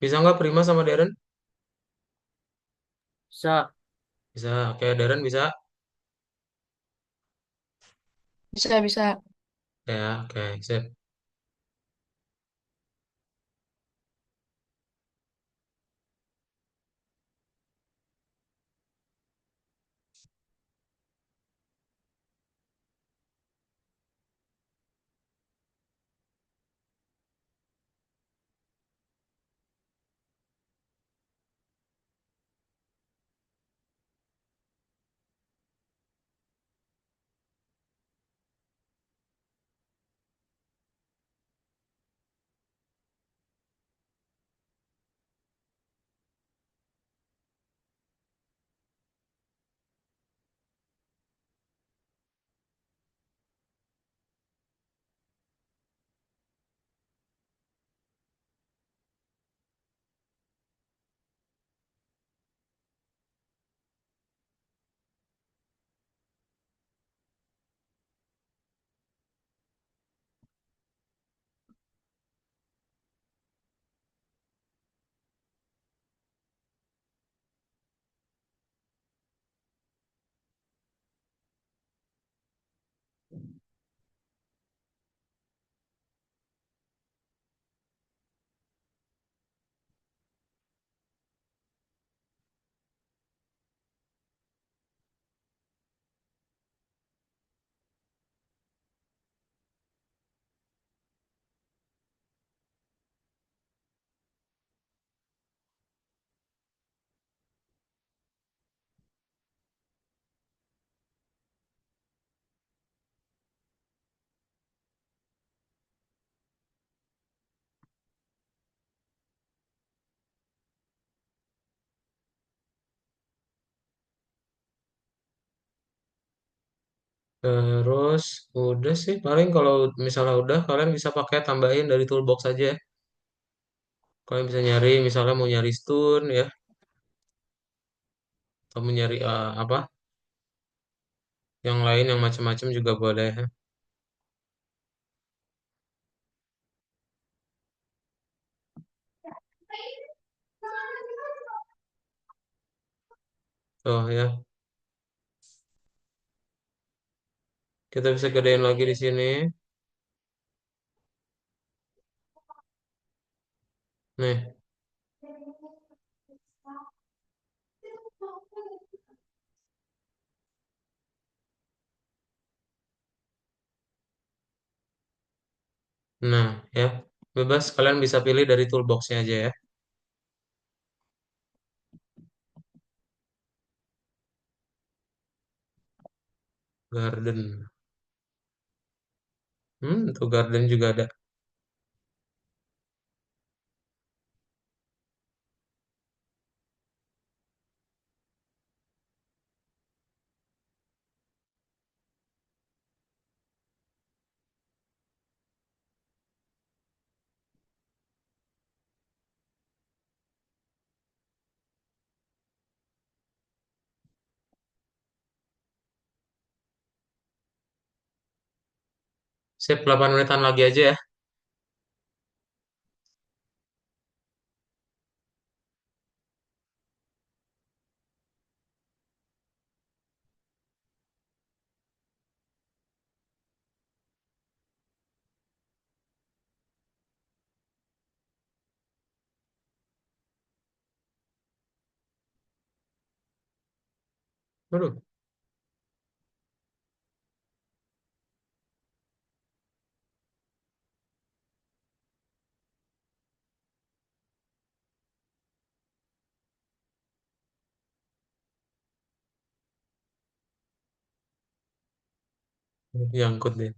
Bisa nggak Prima sama Darren? Bisa. Bisa. Oke, Darren bisa. Bisa, bisa. Ya, oke. Sip. Terus udah sih paling kalau misalnya udah kalian bisa pakai tambahin dari toolbox aja. Kalian bisa nyari misalnya mau nyari stun ya atau mau nyari apa yang lain yang macam-macam juga boleh. Tuh ya. Kita bisa gedein lagi di sini. Nih. Nah, ya. Bebas kalian bisa pilih dari toolboxnya aja ya. Garden. Tuh garden juga ada. Sip, 8 menitan lagi aja ya. Aduh, nyangkut deh.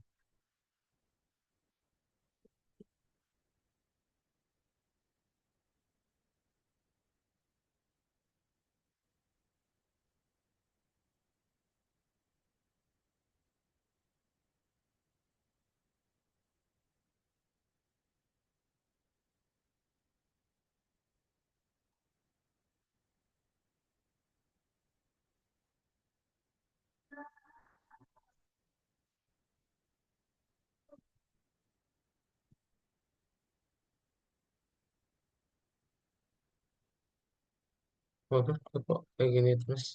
Waduh, kok kayak gini terus.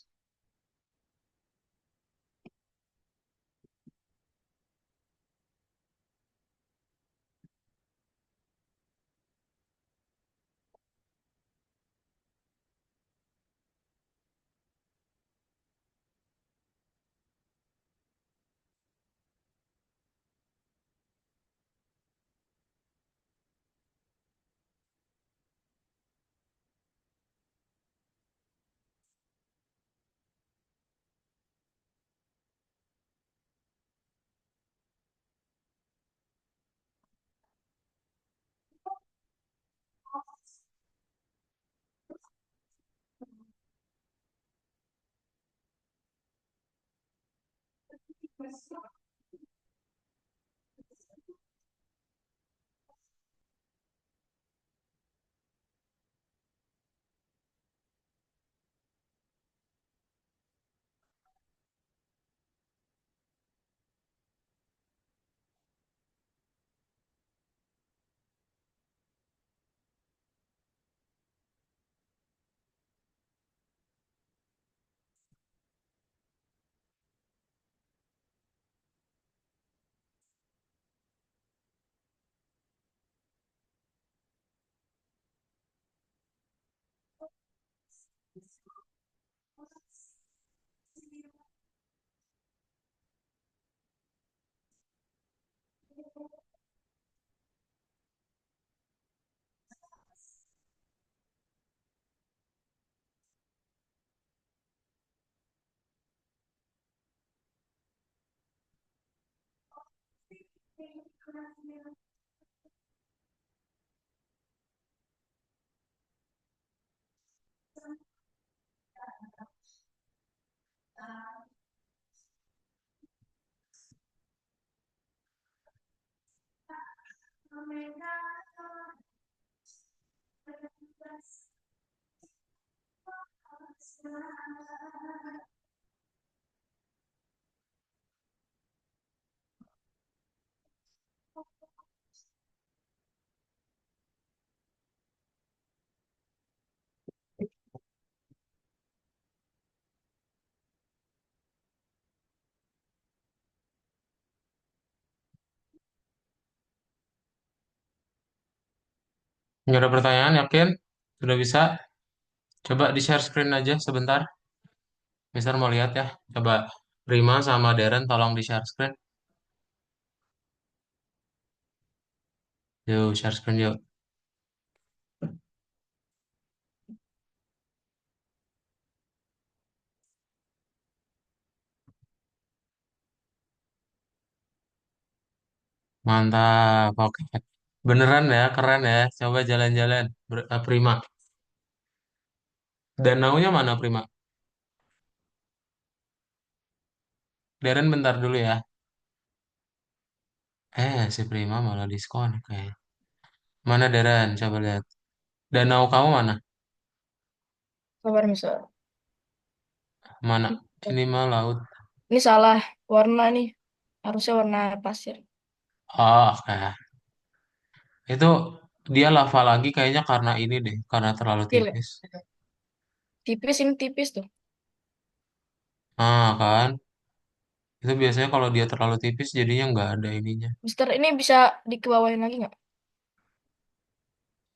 Nggak ada pertanyaan, yakin? Sudah bisa? Coba di share screen aja sebentar. Mister mau lihat ya. Coba Rima sama Darren tolong di share screen. Yuk, share screen yuk. Mantap, oke. Beneran ya, keren ya. Coba jalan-jalan. Prima. Danaunya mana, Prima? Darren bentar dulu ya. Si Prima malah diskon kayak. Mana Darren? Coba lihat. Danau kamu mana? Sabar, misal. Mana? Ini mah laut. Ini salah warna nih. Harusnya warna pasir. Oh, oke. Itu dia lava lagi kayaknya karena ini deh, karena terlalu Kecil ya? tipis. Tipis, ini tipis tuh. Ah, kan? Itu biasanya kalau dia terlalu tipis jadinya nggak ada ininya. Mister, ini bisa dikebawain lagi nggak?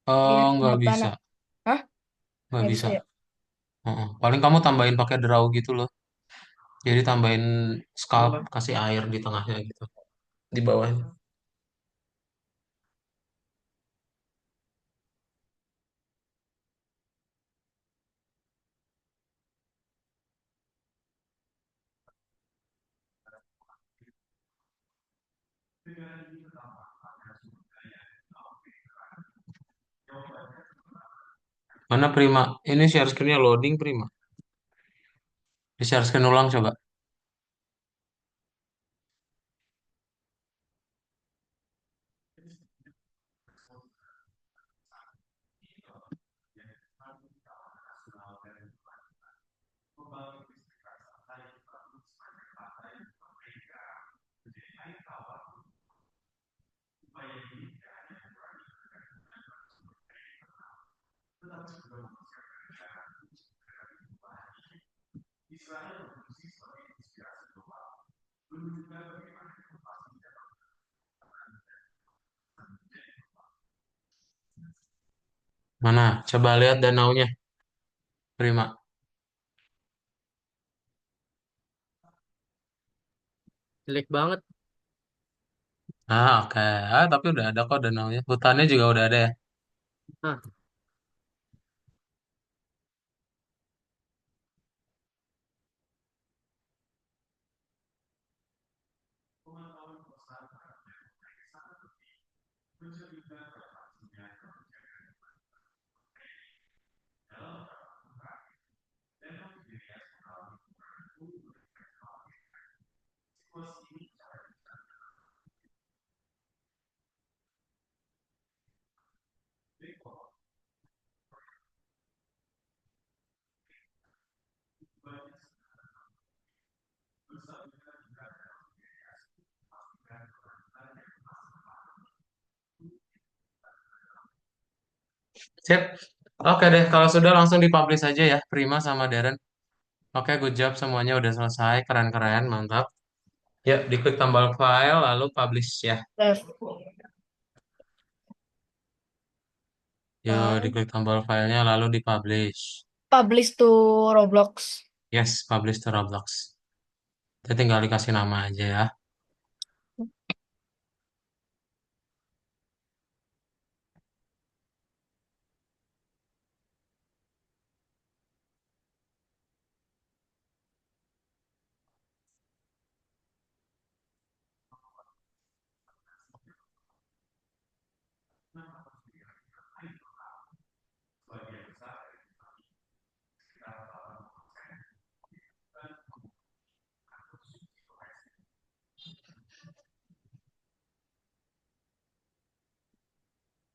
Oh, Biar nggak lihat bisa. tanah. Hah? Nggak Nggak bisa bisa. ya? Heeh. Paling kamu tambahin pakai draw gitu loh. Jadi tambahin scalp, Hmm. kasih air di tengahnya gitu. Di bawahnya. Mana Prima? Ini share screen-nya loading Prima. Di share screen ulang coba. Mana? Coba lihat danaunya, Prima. Jelek banget. Ah, oke. Ah, tapi udah ada kok danaunya. Hutannya juga udah ada ya. Hah, Sip. Oke deh, kalau sudah langsung dipublish aja ya, Prima sama Darren. Oke, good job semuanya udah selesai. Keren-keren, mantap. Ya, diklik tombol file lalu publish ya. Ref. Yuk, Kan diklik tombol filenya lalu dipublish. publish to Roblox. Yes, publish to Roblox. Kita tinggal dikasih nama aja ya.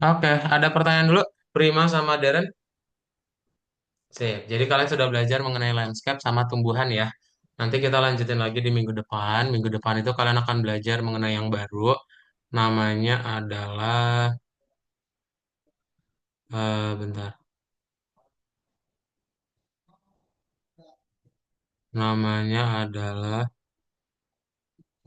Oke, ada pertanyaan dulu, Prima sama Darren. Sip. Jadi kalian sudah belajar mengenai landscape sama tumbuhan ya. Nanti kita lanjutin lagi di minggu depan. Minggu depan itu kalian akan belajar mengenai yang baru. Namanya adalah, bentar. Namanya adalah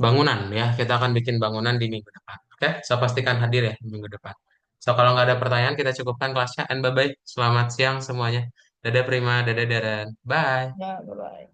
bangunan ya. Kita akan bikin bangunan di minggu depan. Oke, so pastikan hadir ya di minggu depan. So kalau nggak ada pertanyaan, kita cukupkan kelasnya. And bye-bye. Selamat siang semuanya. Dadah Prima, dadah Darren. Bye. Ya, bye-bye.